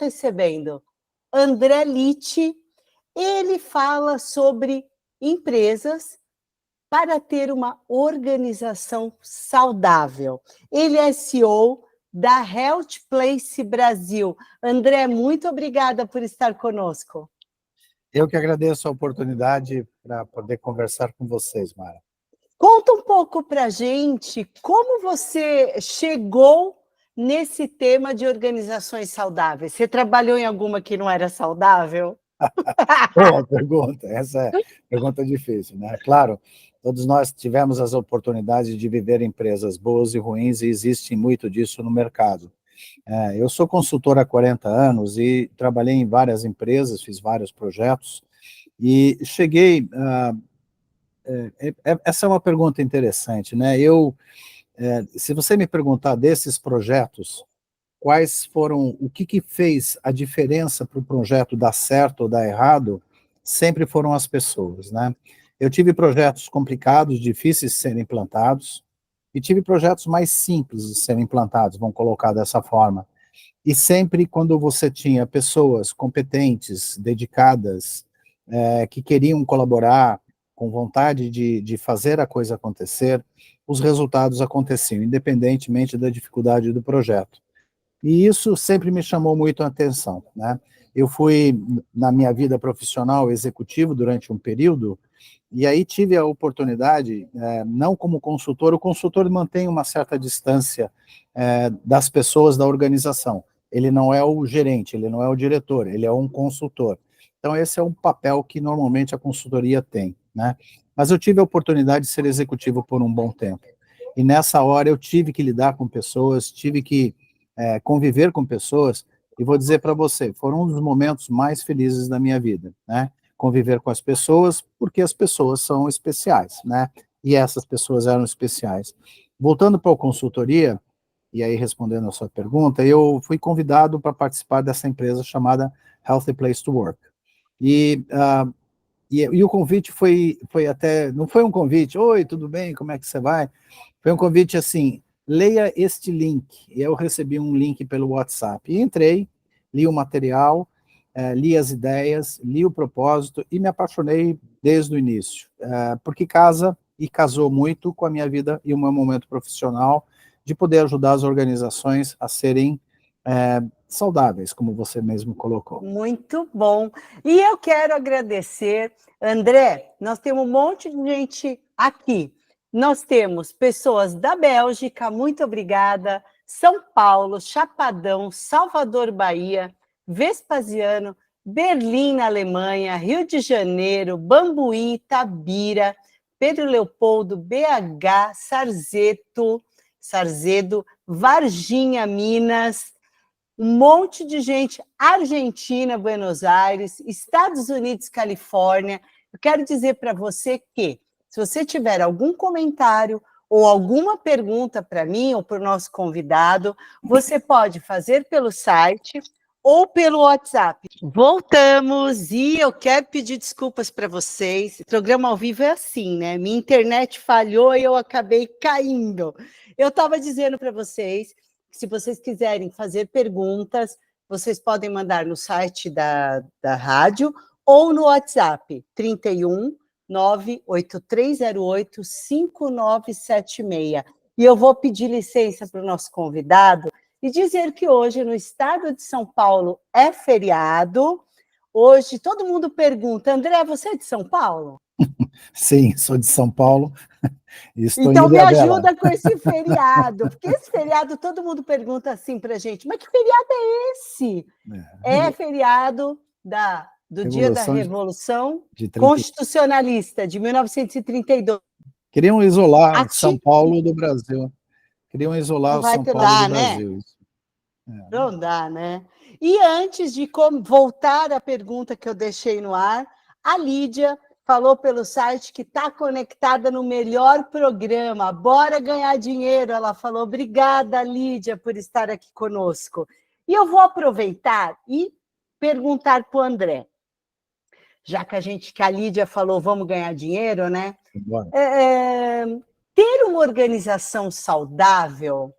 recebendo André Litti. Ele fala sobre empresas para ter uma organização saudável. Ele é CEO da Health Place Brasil. André, muito obrigada por estar conosco. Eu que agradeço a oportunidade para poder conversar com vocês, Mara. Conta um pouco para a gente como você chegou nesse tema de organizações saudáveis. Você trabalhou em alguma que não era saudável? Boa pergunta, essa é pergunta difícil, né? Claro, todos nós tivemos as oportunidades de viver empresas boas e ruins, e existe muito disso no mercado. Eu sou consultor há 40 anos e trabalhei em várias empresas, fiz vários projetos, e cheguei... essa é uma pergunta interessante, né? Se você me perguntar desses projetos, quais foram, o que fez a diferença para o projeto dar certo ou dar errado, sempre foram as pessoas, né? Eu tive projetos complicados, difíceis de serem implantados, e tive projetos mais simples de serem implantados, vamos colocar dessa forma. E sempre quando você tinha pessoas competentes, dedicadas, que queriam colaborar, com vontade de fazer a coisa acontecer, os resultados aconteciam, independentemente da dificuldade do projeto. E isso sempre me chamou muito a atenção, né? Eu fui, na minha vida profissional, executivo durante um período, e aí tive a oportunidade, não como consultor, o consultor mantém uma certa distância das pessoas da organização. Ele não é o gerente, ele não é o diretor, ele é um consultor. Então esse é um papel que normalmente a consultoria tem, né? Mas eu tive a oportunidade de ser executivo por um bom tempo. E nessa hora eu tive que lidar com pessoas, tive que conviver com pessoas, e vou dizer para você, foram um dos momentos mais felizes da minha vida, né? Conviver com as pessoas, porque as pessoas são especiais, né? E essas pessoas eram especiais. Voltando para a consultoria, e aí respondendo a sua pergunta, eu fui convidado para participar dessa empresa chamada Healthy Place to Work. E o convite foi até, não foi um convite, oi, tudo bem, como é que você vai? Foi um convite assim, leia este link. E eu recebi um link pelo WhatsApp. E entrei, li o material, li as ideias, li o propósito e me apaixonei desde o início. Porque casa e casou muito com a minha vida e o meu momento profissional de poder ajudar as organizações a serem saudáveis, como você mesmo colocou. Muito bom. E eu quero agradecer, André, nós temos um monte de gente aqui. Nós temos pessoas da Bélgica, muito obrigada, São Paulo, Chapadão, Salvador, Bahia, Vespasiano, Berlim, na Alemanha, Rio de Janeiro, Bambuí, Itabira, Pedro Leopoldo, BH, Sarzedo, Varginha, Minas, um monte de gente, Argentina, Buenos Aires, Estados Unidos, Califórnia. Eu quero dizer para você que, se você tiver algum comentário ou alguma pergunta para mim ou para o nosso convidado, você pode fazer pelo site ou pelo WhatsApp. Voltamos e eu quero pedir desculpas para vocês. O programa ao vivo é assim, né? Minha internet falhou e eu acabei caindo. Eu estava dizendo para vocês, se vocês quiserem fazer perguntas, vocês podem mandar no site da rádio ou no WhatsApp, 31 98308 5976. E eu vou pedir licença para o nosso convidado e dizer que hoje, no estado de São Paulo, é feriado. Hoje, todo mundo pergunta, André, você é de São Paulo? Sim, sou de São Paulo. Estou então em me Ilhabela. ajuda com esse feriado, porque esse feriado todo mundo pergunta assim para a gente, mas que feriado é esse? É feriado do dia da Revolução Constitucionalista, de 1932. Queriam isolar São Paulo do Brasil. Queriam isolar o São Paulo do Brasil. Não dá, né? E antes de voltar à pergunta que eu deixei no ar, a Lídia falou pelo site que está conectada no melhor programa. Bora ganhar dinheiro, ela falou. Obrigada, Lídia, por estar aqui conosco. E eu vou aproveitar e perguntar para o André, já que a Lídia falou, vamos ganhar dinheiro, né? Ter uma organização saudável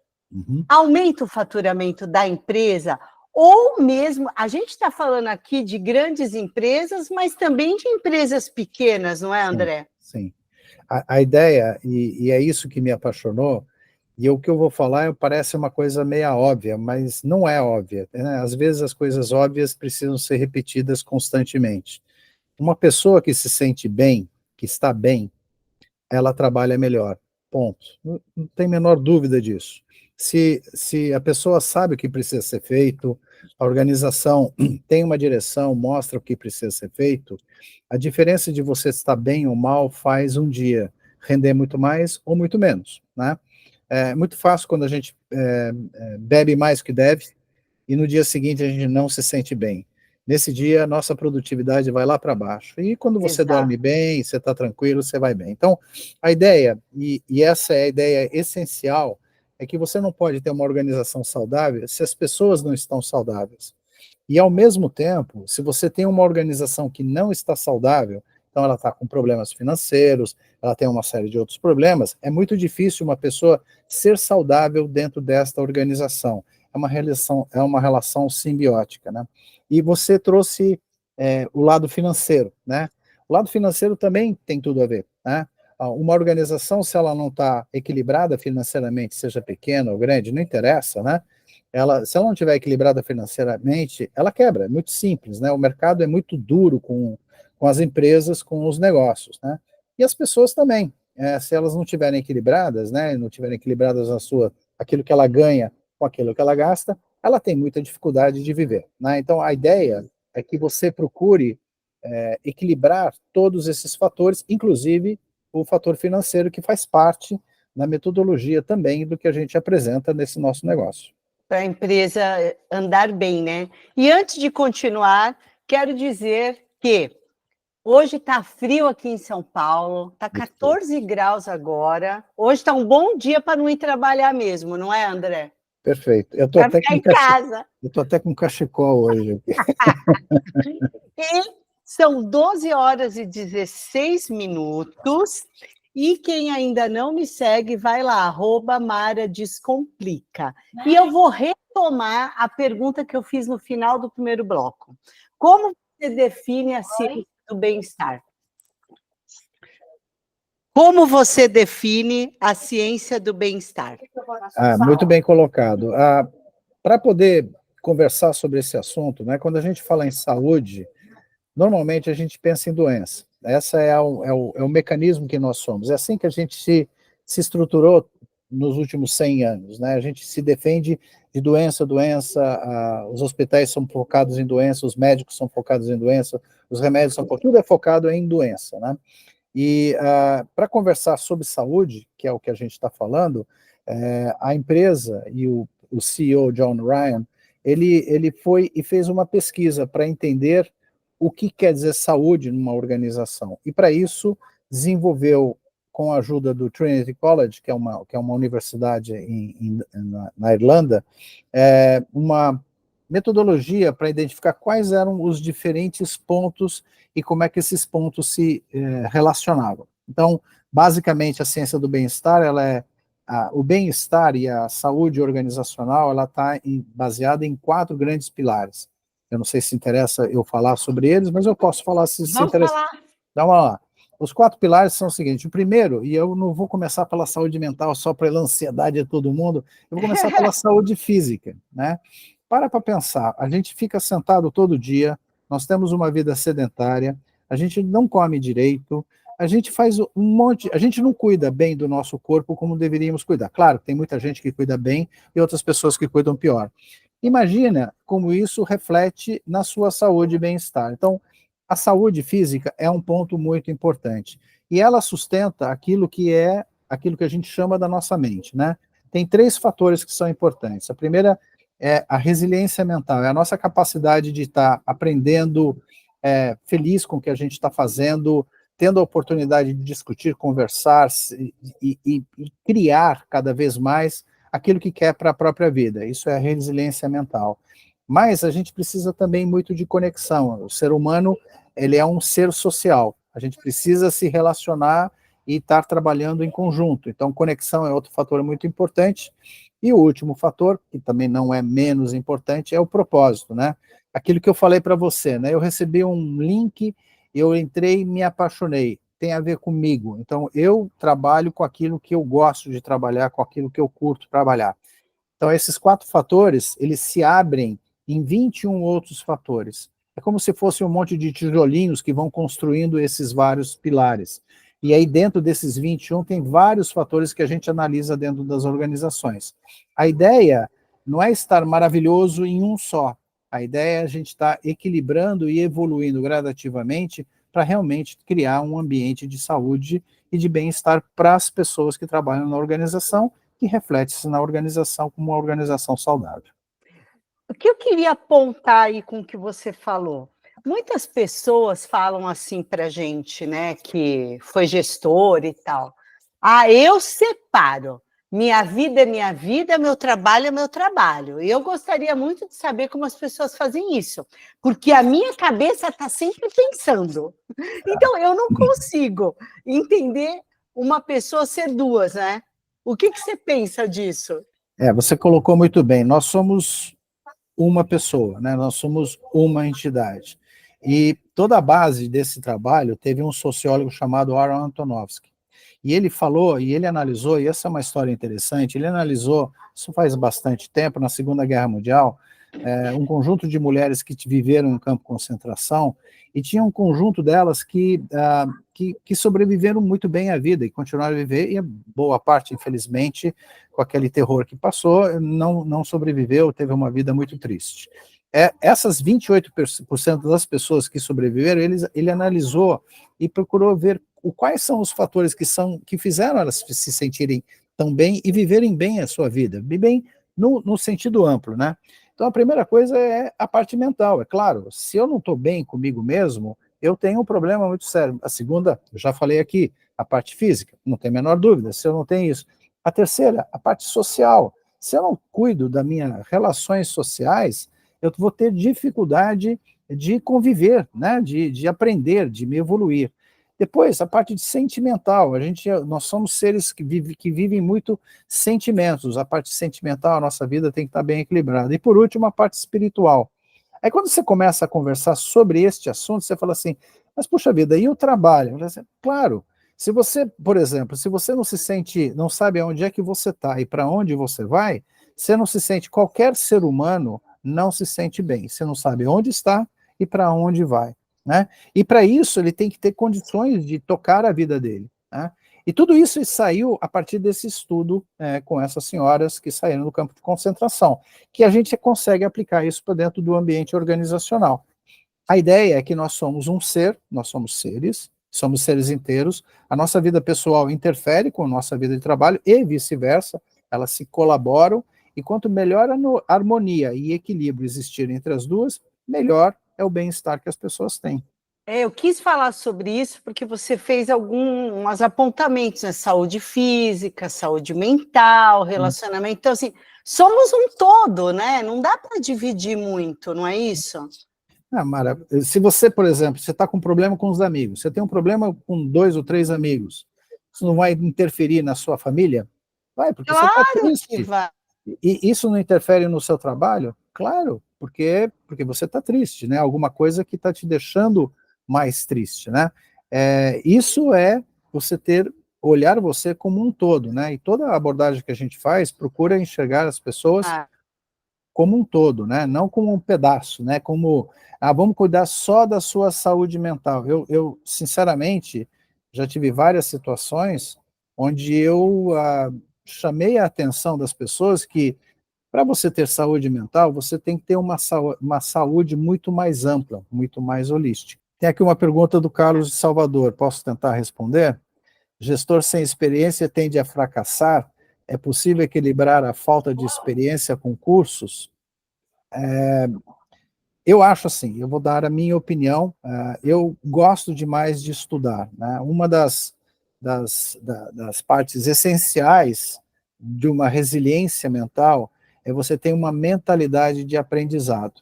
aumenta o faturamento da empresa ou mesmo, a gente está falando aqui de grandes empresas, mas também de empresas pequenas, não é, Sim, André? sim. A ideia, e é isso que me apaixonou, e o que eu vou falar parece uma coisa meia óbvia, mas não é óbvia, né? Às vezes as coisas óbvias precisam ser repetidas constantemente. Uma pessoa que se sente bem, que está bem, ela trabalha melhor. Ponto. Não tem a menor dúvida disso. Se a pessoa sabe o que precisa ser feito, a organização tem uma direção, mostra o que precisa ser feito, a diferença de você estar bem ou mal faz um dia render muito mais ou muito menos, né? É muito fácil quando a gente bebe mais que deve e no dia seguinte a gente não se sente bem. Nesse dia, a nossa produtividade vai lá para baixo. E quando você Exato. dorme bem, você está tranquilo, você vai bem. Então, a ideia, e essa é a ideia essencial, é que você não pode ter uma organização saudável se as pessoas não estão saudáveis. E, ao mesmo tempo, se você tem uma organização que não está saudável, então ela está com problemas financeiros, ela tem uma série de outros problemas, é muito difícil uma pessoa ser saudável dentro desta organização. É uma relação simbiótica, né? E você trouxe o lado financeiro, né? O lado financeiro também tem tudo a ver, né? Uma organização, se ela não está equilibrada financeiramente, seja pequena ou grande, não interessa, né? Se ela não estiver equilibrada financeiramente, ela quebra, é muito simples, né? O mercado é muito duro com as empresas, com os negócios, né? E as pessoas também, se elas não estiverem equilibradas, né? Não estiverem equilibradas aquilo que ela ganha com aquilo que ela gasta, ela tem muita dificuldade de viver, né? Então, a ideia é que você procure equilibrar todos esses fatores, inclusive o fator financeiro, que faz parte da metodologia também do que a gente apresenta nesse nosso negócio. Para a empresa andar bem, né? E antes de continuar, quero dizer que hoje está frio aqui em São Paulo, está 14 graus agora. Hoje está um bom dia para não ir trabalhar mesmo, não é, André? Perfeito. Para ficar em casa. Eu estou até com cachecol hoje. E são 12 horas e 16 minutos. E quem ainda não me segue, vai lá, @Mara Descomplica. E eu vou retomar a pergunta que eu fiz no final do primeiro bloco. Como você define a ciência do bem-estar? Como você define a ciência do bem-estar? Muito bem colocado. Para poder conversar sobre esse assunto, né, quando a gente fala em saúde, normalmente a gente pensa em doença. Essa é o mecanismo que nós somos. É assim que a gente se estruturou nos últimos 100 anos. Né? A gente se defende de doença, os hospitais são focados em doença, os médicos são focados em doença, os remédios são tudo é focado em doença. Né? E para conversar sobre saúde, que é o que a gente está falando, a empresa e o CEO John Ryan, ele foi e fez uma pesquisa para entender o que quer dizer saúde numa organização. E para isso desenvolveu, com a ajuda do Trinity College, que é uma universidade na Irlanda, uma metodologia para identificar quais eram os diferentes pontos e como é que esses pontos se relacionavam. Então, basicamente, a ciência do bem-estar, o bem-estar e a saúde organizacional, ela está baseada em 4 grandes pilares. Eu não sei se interessa eu falar sobre eles, mas eu posso falar se interessa. Falar. Então, vamos lá. Os 4 pilares são o seguinte: o primeiro, e eu não vou começar pela saúde mental só pela ansiedade de todo mundo, eu vou começar pela saúde física, né? Para pensar, a gente fica sentado todo dia, nós temos uma vida sedentária, a gente não come direito, a gente faz a gente não cuida bem do nosso corpo como deveríamos cuidar. Claro, tem muita gente que cuida bem e outras pessoas que cuidam pior. Imagina como isso reflete na sua saúde e bem-estar. Então, a saúde física é um ponto muito importante. E ela sustenta aquilo que a gente chama da nossa mente, né? Tem 3 fatores que são importantes. A primeira é a resiliência mental, é a nossa capacidade de estar aprendendo, feliz com o que a gente está fazendo, tendo a oportunidade de discutir, conversar e criar cada vez mais aquilo que quer para a própria vida. Isso é a resiliência mental. Mas a gente precisa também muito de conexão. O ser humano, ele é um ser social. A gente precisa se relacionar e estar trabalhando em conjunto. Então, conexão é outro fator muito importante. E o último fator, que também não é menos importante, é o propósito, né? Aquilo que eu falei para você, né? Eu recebi um link, eu entrei e me apaixonei. Tem a ver comigo. Então, eu trabalho com aquilo que eu gosto de trabalhar, com aquilo que eu curto trabalhar. Então, esses 4 fatores, eles se abrem em 21 outros fatores. É como se fosse um monte de tijolinhos que vão construindo esses vários pilares. E aí, dentro desses 21, tem vários fatores que a gente analisa dentro das organizações. A ideia não é estar maravilhoso em um só. A ideia é a gente estar equilibrando e evoluindo gradativamente para realmente criar um ambiente de saúde e de bem-estar para as pessoas que trabalham na organização, que reflete-se na organização como uma organização saudável. O que eu queria apontar aí com o que você falou? Muitas pessoas falam assim para a gente, né, que foi gestor e tal. Ah, eu separo. Minha vida é minha vida, meu trabalho é meu trabalho. E eu gostaria muito de saber como as pessoas fazem isso, porque a minha cabeça está sempre pensando. Então, eu não consigo entender uma pessoa ser duas, né? O que você pensa disso? Você colocou muito bem, nós somos uma pessoa, né? Nós somos uma entidade. E toda a base desse trabalho teve um sociólogo chamado Aaron Antonovsky. E ele falou, e ele analisou, e essa é uma história interessante, ele analisou, isso faz bastante tempo, na Segunda Guerra Mundial, um conjunto de mulheres que viveram em campo de concentração, e tinha um conjunto delas que sobreviveram muito bem à vida, e continuaram a viver, e a boa parte, infelizmente, com aquele terror que passou, não sobreviveu, teve uma vida muito triste. Essas 28% das pessoas que sobreviveram, ele analisou e procurou ver quais são os fatores que fizeram elas se sentirem tão bem e viverem bem a sua vida, bem no sentido amplo, né? Então, a primeira coisa é a parte mental, é claro, se eu não estou bem comigo mesmo, eu tenho um problema muito sério. A segunda, eu já falei aqui, a parte física, não tem a menor dúvida, se eu não tenho isso. A terceira, a parte social. Se eu não cuido das minhas relações sociais, eu vou ter dificuldade de conviver, né? de aprender, de me evoluir. Depois, a parte de sentimental. Nós somos seres que vivem muito sentimentos. A parte sentimental, a nossa vida tem que estar bem equilibrada. E, por último, a parte espiritual. Aí, quando você começa a conversar sobre este assunto, você fala assim, mas, puxa vida, e o trabalho? Claro, se você, por exemplo, se você não se sente, não sabe aonde é que você está e para onde você vai, você não se sente, qualquer ser humano não se sente bem. Você não sabe onde está e para onde vai. Né? E para isso ele tem que ter condições de tocar a vida dele. Né? E tudo isso saiu a partir desse estudo com essas senhoras que saíram do campo de concentração, que a gente consegue aplicar isso para dentro do ambiente organizacional. A ideia é que nós somos um ser, nós somos seres inteiros, a nossa vida pessoal interfere com a nossa vida de trabalho e vice-versa, elas se colaboram, e quanto melhor a harmonia e equilíbrio existir entre as duas, melhor é o bem-estar que as pessoas têm. Eu quis falar sobre isso porque você fez alguns apontamentos, né? Saúde física, saúde mental, relacionamento. Então, assim, somos um todo, né? Não dá para dividir muito, não é isso? Mara, se você, por exemplo, você está com um problema com os amigos, você tem um problema com 2 ou 3 amigos, isso não vai interferir na sua família? Vai, porque você está Claro que triste. vai. E isso não interfere no seu trabalho? Claro, porque você está triste, né? Alguma coisa que está te deixando mais triste, né? Isso é você olhar você como um todo, né? E toda a abordagem que a gente faz procura enxergar as pessoas como um todo, né? Não como um pedaço, né? Como, vamos cuidar só da sua saúde mental. Eu sinceramente, já tive várias situações onde eu chamei a atenção das pessoas que, para você ter saúde mental, você tem que ter uma saúde muito mais ampla, muito mais holística. Tem aqui uma pergunta do Carlos de Salvador, posso tentar responder? Gestor sem experiência tende a fracassar? É possível equilibrar a falta de experiência com cursos? Eu acho assim, eu vou dar a minha opinião, eu gosto demais de estudar, né? Uma das partes essenciais de uma resiliência mental é você ter uma mentalidade de aprendizado.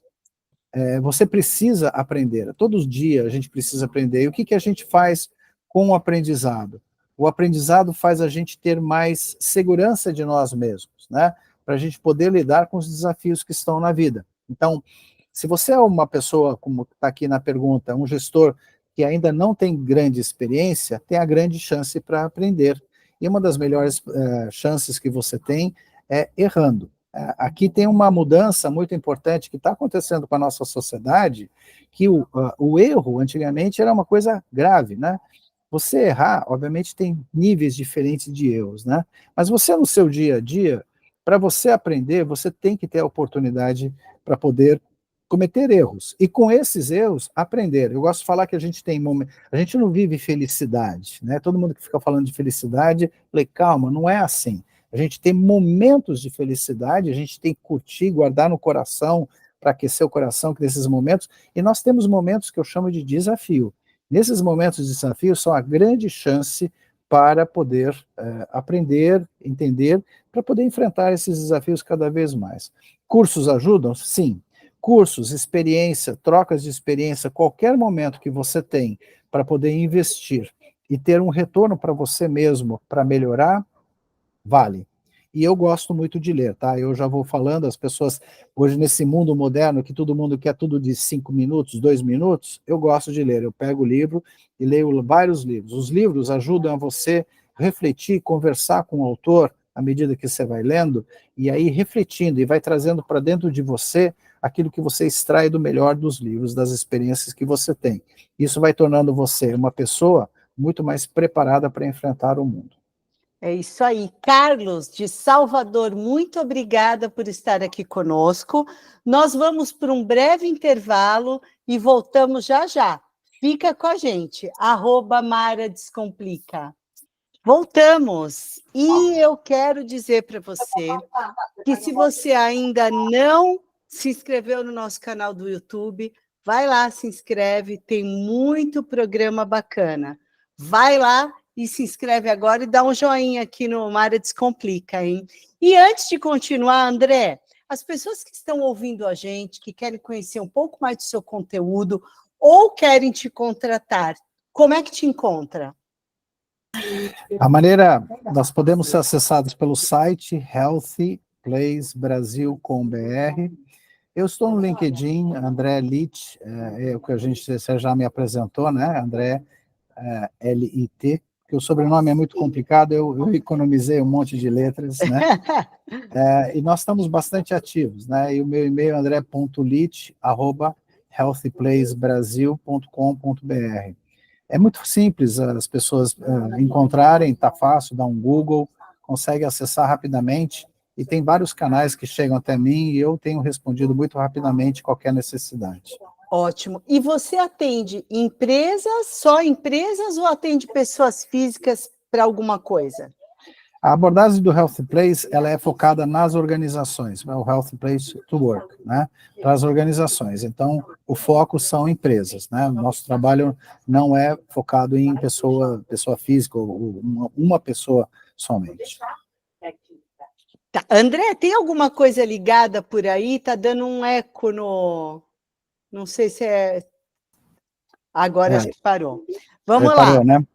Você precisa aprender, todos os dias a gente precisa aprender. E o que a gente faz com o aprendizado? o aprendizado faz a gente ter mais segurança de nós mesmos, né? Para a gente poder lidar com os desafios que estão na vida. Então, se você é uma pessoa, como está aqui na pergunta, um gestor que ainda não tem grande experiência, tem a grande chance para aprender. E uma das melhores chances que você tem é errando. Aqui tem uma mudança muito importante que está acontecendo com a nossa sociedade, que o erro, antigamente, era uma coisa grave, né? Você errar, obviamente, tem níveis diferentes de erros, né? Mas você, no seu dia a dia, para você aprender, você tem que ter a oportunidade para poder cometer erros. E com esses erros, aprender. Eu gosto de falar que a gente tem momentos. A gente não vive felicidade, né? Todo mundo que fica falando de felicidade, falei, calma, não é assim. A gente tem momentos de felicidade, a gente tem que curtir, guardar no coração, para aquecer o coração nesses momentos, e nós temos momentos que eu chamo de desafio. Nesses momentos de desafio são a grande chance para poder aprender, entender, para poder enfrentar esses desafios cada vez mais. Cursos ajudam? Sim. Cursos, experiência, trocas de experiência, qualquer momento que você tem para poder investir e ter um retorno para você mesmo, para melhorar, vale. E eu gosto muito de ler, tá? Eu já vou falando, as pessoas, hoje nesse mundo moderno, que todo mundo quer tudo de 5 minutos, 2 minutos, eu gosto de ler. Eu pego o livro e leio vários livros. Os livros ajudam a você refletir, conversar com o autor, à medida que você vai lendo, e aí refletindo, e vai trazendo para dentro de você aquilo que você extrai do melhor dos livros, das experiências que você tem. Isso vai tornando você uma pessoa muito mais preparada para enfrentar o mundo. É isso aí. Carlos, de Salvador, muito obrigada por estar aqui conosco. Nós vamos para um breve intervalo e voltamos já já. Fica com a gente, @Mara Descomplica. Voltamos. E eu quero dizer para você que se você ainda não se inscreveu no nosso canal do YouTube, vai lá, se inscreve, tem muito programa bacana. Vai lá e se inscreve agora e dá um joinha aqui no Mara Descomplica, hein? E antes de continuar, André, as pessoas que estão ouvindo a gente, que querem conhecer um pouco mais do seu conteúdo ou querem te contratar, como é que te encontra? A maneira, nós podemos ser acessados pelo site healthyplacebrasil.com.br. Eu estou no LinkedIn, André Litt, é o que você já me apresentou, né? André L-I-T, que o sobrenome é muito complicado, eu economizei um monte de letras, né? E nós estamos bastante ativos, né? E o meu e-mail é andré.lit@healthyplacebrasil.com.br. É muito simples as pessoas encontrarem, está fácil, dá um Google, consegue acessar rapidamente, e tem vários canais que chegam até mim, e eu tenho respondido muito rapidamente qualquer necessidade. Ótimo. E você atende empresas, só empresas, ou atende pessoas físicas para alguma coisa? A abordagem do Healthy Place, ela é focada nas organizações, é o Healthy Place to Work, né? Para as organizações. Então, o foco são empresas, né? O nosso trabalho não é focado em pessoa física, ou uma pessoa somente. Tá. André, tem alguma coisa ligada por aí? Está dando um eco no... Não sei se é... Agora acho que parou. Vamos lá. Parou, né?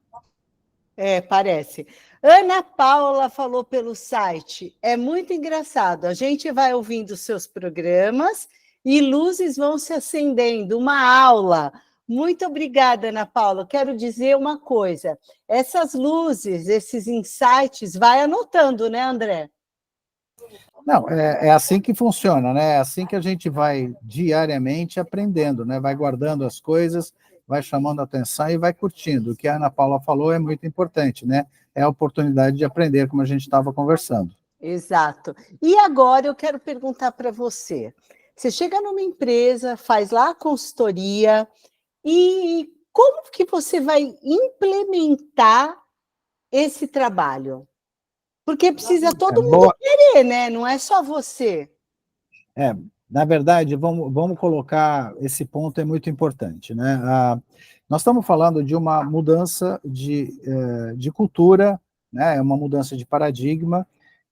Parece. Ana Paula falou pelo site. É muito engraçado. A gente vai ouvindo seus programas e luzes vão se acendendo. Uma aula. Muito obrigada, Ana Paula. Quero dizer uma coisa. Essas luzes, esses insights, vai anotando, né, André? Não, é assim que funciona, né? É assim que a gente vai diariamente aprendendo, né? Vai guardando as coisas, vai chamando a atenção e vai curtindo. O que a Ana Paula falou é muito importante, né? É a oportunidade de aprender, como a gente estava conversando. Exato. E agora eu quero perguntar para você. Você chega numa empresa, faz lá a consultoria, e como que você vai implementar esse trabalho? Porque precisa todo mundo querer, né? Não é só você. Na verdade, vamos colocar, esse ponto é muito importante, né? Nós estamos falando de uma mudança de cultura, né? É uma mudança de paradigma.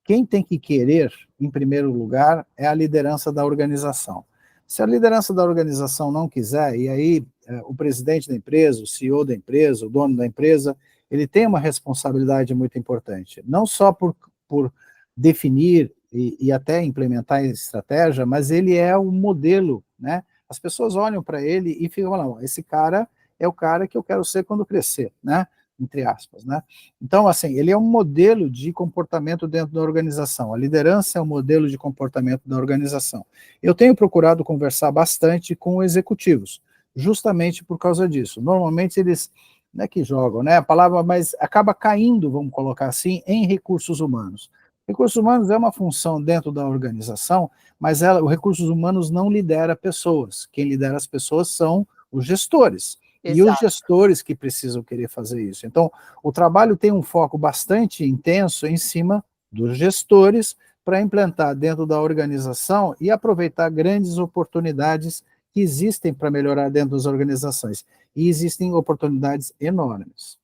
Quem tem que querer, em primeiro lugar, é a liderança da organização. Se a liderança da organização não quiser, e aí o presidente da empresa, o CEO da empresa, o dono da empresa, ele tem uma responsabilidade muito importante, não só por definir e até implementar a estratégia, mas ele é o modelo, né? As pessoas olham para ele e ficam falando, esse cara é o cara que eu quero ser quando crescer, né? Entre aspas, né? Então, assim, ele é um modelo de comportamento dentro da organização. A liderança é um modelo de comportamento da organização. Eu tenho procurado conversar bastante com executivos, justamente por causa disso. Normalmente eles, não é que jogam, né? A palavra, mas acaba caindo, vamos colocar assim, em recursos humanos. Recursos humanos é uma função dentro da organização, mas os recursos humanos não lidera pessoas. Quem lidera as pessoas são os gestores. E os Exato. gestores que precisam querer fazer isso. Então, o trabalho tem um foco bastante intenso em cima dos gestores para implantar dentro da organização e aproveitar grandes oportunidades que existem para melhorar dentro das organizações. E existem oportunidades enormes.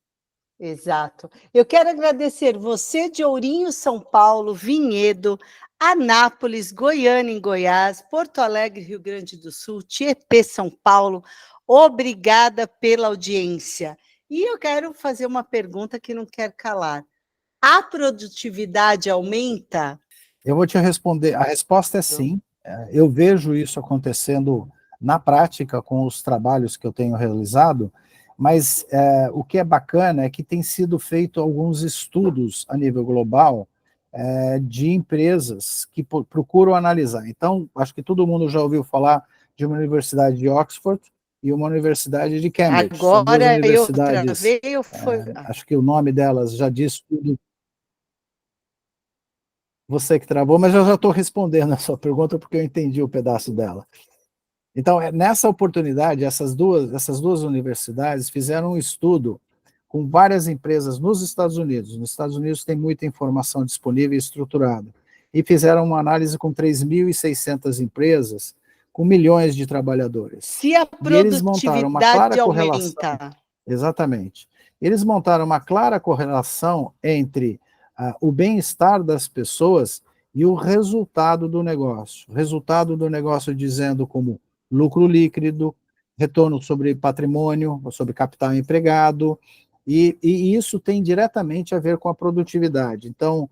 Exato. Eu quero agradecer você de Ourinho, São Paulo, Vinhedo, Anápolis, Goiânia, em Goiás, Porto Alegre, Rio Grande do Sul, Tietê, São Paulo. Obrigada pela audiência. E eu quero fazer uma pergunta que não quer calar. A produtividade aumenta? Eu vou te responder, a resposta é sim. Eu vejo isso acontecendo na prática com os trabalhos que eu tenho realizado, mas o que é bacana é que tem sido feito alguns estudos a nível global de empresas que procuram analisar. Então, acho que todo mundo já ouviu falar de uma universidade de Oxford e uma universidade de Cambridge. São duas Agora eu universidades, travei ou foi. acho que o nome delas já diz tudo. Você que travou, mas eu já estou respondendo a sua pergunta porque eu entendi o pedaço dela. Então, nessa oportunidade, essas duas universidades fizeram um estudo com várias empresas nos Estados Unidos. Nos Estados Unidos tem muita informação disponível e estruturada. E fizeram uma análise com 3.600 empresas, com milhões de trabalhadores. Se a E eles montaram uma produtividade clara correlação. aumenta, Exatamente. Eles montaram uma clara correlação entre o bem-estar das pessoas e o resultado do negócio. O resultado do negócio dizendo como lucro líquido, retorno sobre patrimônio, sobre capital empregado, e isso tem diretamente a ver com a produtividade. Então,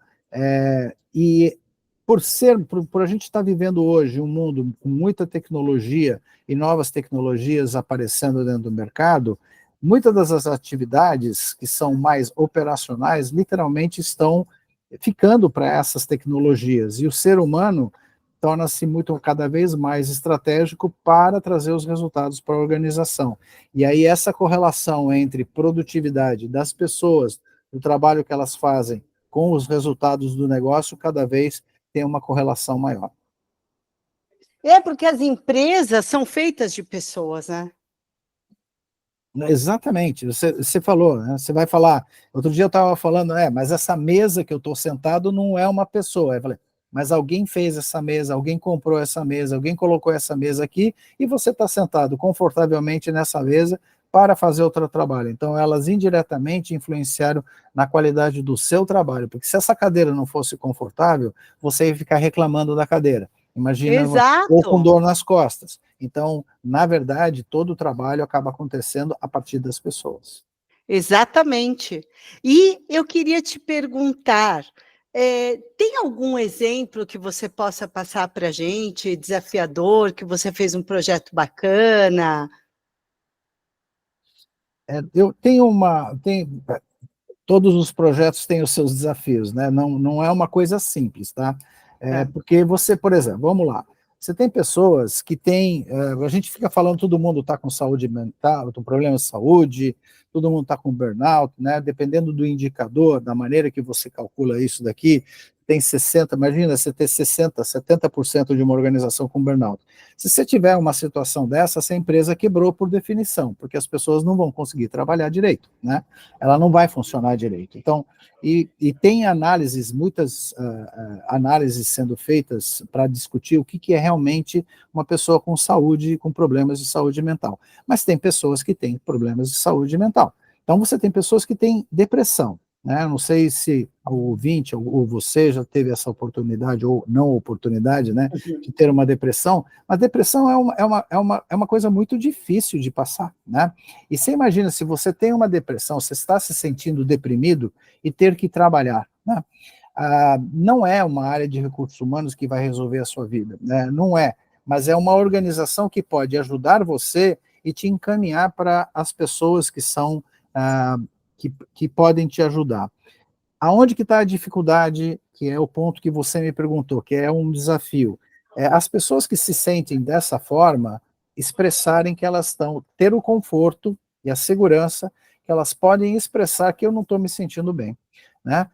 e por a gente estar vivendo hoje um mundo com muita tecnologia e novas tecnologias aparecendo dentro do mercado, muitas das atividades que são mais operacionais, literalmente estão ficando para essas tecnologias, e o ser humano torna-se cada vez mais estratégico para trazer os resultados para a organização. E aí essa correlação entre produtividade das pessoas, do trabalho que elas fazem, com os resultados do negócio, cada vez tem uma correlação maior. é porque as empresas são feitas de pessoas, né? Exatamente, você falou, né? Você vai falar, outro dia eu estava falando, mas essa mesa que eu estou sentado não é uma pessoa. Eu falei, mas alguém fez essa mesa, alguém comprou essa mesa, alguém colocou essa mesa aqui, e você está sentado confortavelmente nessa mesa para fazer outro trabalho. Então, elas indiretamente influenciaram na qualidade do seu trabalho, porque se essa cadeira não fosse confortável, você ia ficar reclamando da cadeira. Imagina, ou com Exato, dor nas costas. Então, na verdade, todo o trabalho acaba acontecendo a partir das pessoas. exatamente. E eu queria te perguntar, tem algum exemplo que você possa passar para a gente, desafiador, que você fez um projeto bacana? Eu tenho todos os projetos têm os seus desafios, né? Não é uma coisa simples, tá? É. Porque você, por exemplo, vamos lá, você tem pessoas que têm, a gente fica falando, todo mundo está com saúde mental, com problemas de saúde, todo mundo está com burnout, né? Dependendo do indicador, da maneira que você calcula isso daqui, tem 60, imagina você ter 60, 70% de uma organização com burnout. Se você tiver uma situação dessa, essa empresa quebrou por definição, porque as pessoas não vão conseguir trabalhar direito, né? Ela não vai funcionar direito. Então, e tem análises, muitas análises sendo feitas para discutir o que é realmente uma pessoa com saúde, com problemas de saúde mental. Mas tem pessoas que têm problemas de saúde mental. Então, você tem pessoas que têm depressão, né? Não sei se o ouvinte ou você já teve essa oportunidade ou não oportunidade, né, de ter uma depressão, mas depressão é uma coisa muito difícil de passar, né? E você imagina, se você tem uma depressão, você está se sentindo deprimido e ter que trabalhar, né? Não é uma área de recursos humanos que vai resolver a sua vida, né? Não é, mas é uma organização que pode ajudar você e te encaminhar para as pessoas que são que podem te ajudar. Aonde que está a dificuldade, que é o ponto que você me perguntou, que é um desafio? As pessoas que se sentem dessa forma, expressarem que elas estão, ter o conforto e a segurança, que elas podem expressar que eu não estou me sentindo bem, né?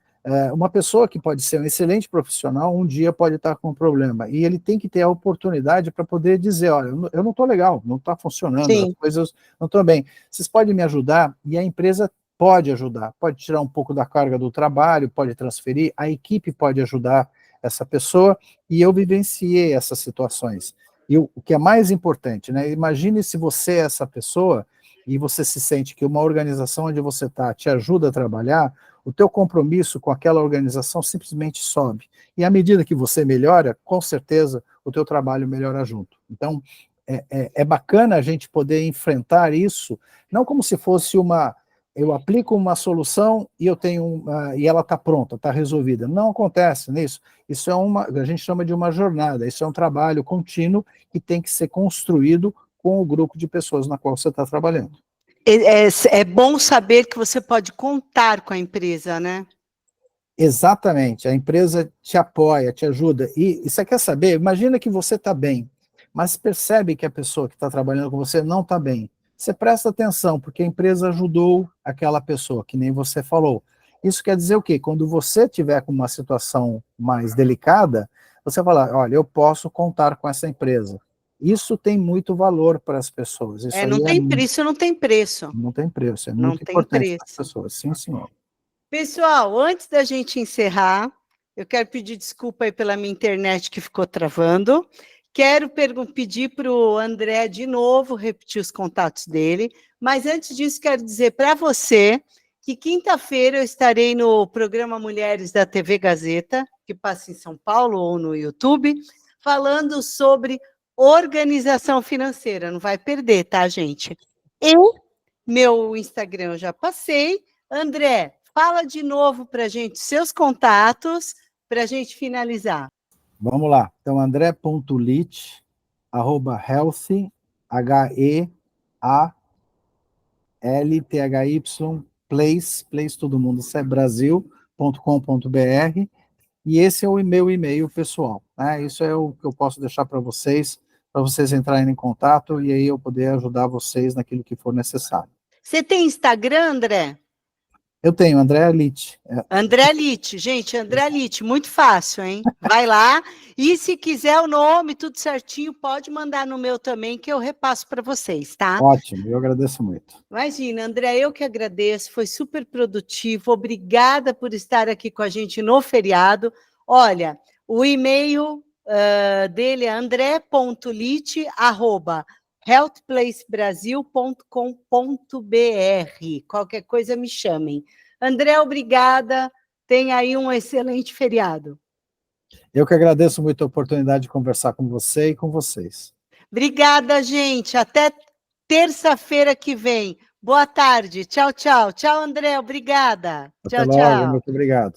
Uma pessoa que pode ser um excelente profissional, um dia pode estar com um problema, e ele tem que ter a oportunidade para poder dizer, olha, eu não estou legal, não está funcionando, Sim. as coisas não estão bem, vocês podem me ajudar? E a empresa pode ajudar, pode tirar um pouco da carga do trabalho, pode transferir, a equipe pode ajudar essa pessoa, e eu vivenciei essas situações. E o que é mais importante, né, imagine se você é essa pessoa, e você se sente que uma organização onde você está te ajuda a trabalhar, o teu compromisso com aquela organização simplesmente sobe. E à medida que você melhora, com certeza, o teu trabalho melhora junto. Então, é bacana a gente poder enfrentar isso, não como se fosse eu aplico uma solução e eu tenho e ela está pronta, está resolvida. Não acontece nisso. Isso a gente chama de uma jornada, isso é um trabalho contínuo que tem que ser construído com o grupo de pessoas na qual você está trabalhando. É bom saber que você pode contar com a empresa, né? Exatamente, a empresa te apoia, te ajuda. E você quer saber? Imagina que você está bem, mas percebe que a pessoa que está trabalhando com você não está bem. Você presta atenção, porque a empresa ajudou aquela pessoa, que nem você falou. Isso quer dizer o quê? Quando você tiver com uma situação mais delicada, você fala, olha, eu posso contar com essa empresa. Isso tem muito valor para as pessoas. Isso Não aí tem preço, não tem preço. não tem preço, é Não muito tem importante para as preço. pessoas. Sim, senhor. Pessoal, antes da gente encerrar, eu quero pedir desculpa aí pela minha internet que ficou travando. Quero pedir para o André de novo repetir os contatos dele, mas antes disso quero dizer para você que quinta-feira eu estarei no programa Mulheres da TV Gazeta, que passa em São Paulo ou no YouTube, falando sobre organização financeira. Não vai perder, tá, gente? E meu Instagram eu já passei. André, fala de novo para a gente seus contatos, para a gente finalizar. Vamos lá. Então, andré.lit, @healthy, HEALTHY, place todo mundo, isso é brasil.com.br, e esse é o meu e-mail pessoal, né? Isso é o que eu posso deixar para vocês entrarem em contato, e aí eu poder ajudar vocês naquilo que for necessário. Você tem Instagram, André? Eu tenho, André Lit. André Litt, gente, André Litt, muito fácil, hein? Vai lá, e se quiser o nome, tudo certinho, pode mandar no meu também, que eu repasso para vocês, tá? Ótimo, eu agradeço muito. Imagina, André, eu que agradeço, foi super produtivo, obrigada por estar aqui com a gente no feriado. Olha, o e-mail dele é andré.lit@healthplacebrasil.com.br. Qualquer coisa me chamem. André, obrigada, tenha aí um excelente feriado. Eu que agradeço muito a oportunidade de conversar com você e com vocês. Obrigada, gente, até terça-feira que vem. Boa tarde. Tchau, tchau. Tchau, André. Obrigada. Até Tchau, logo, tchau. muito obrigado.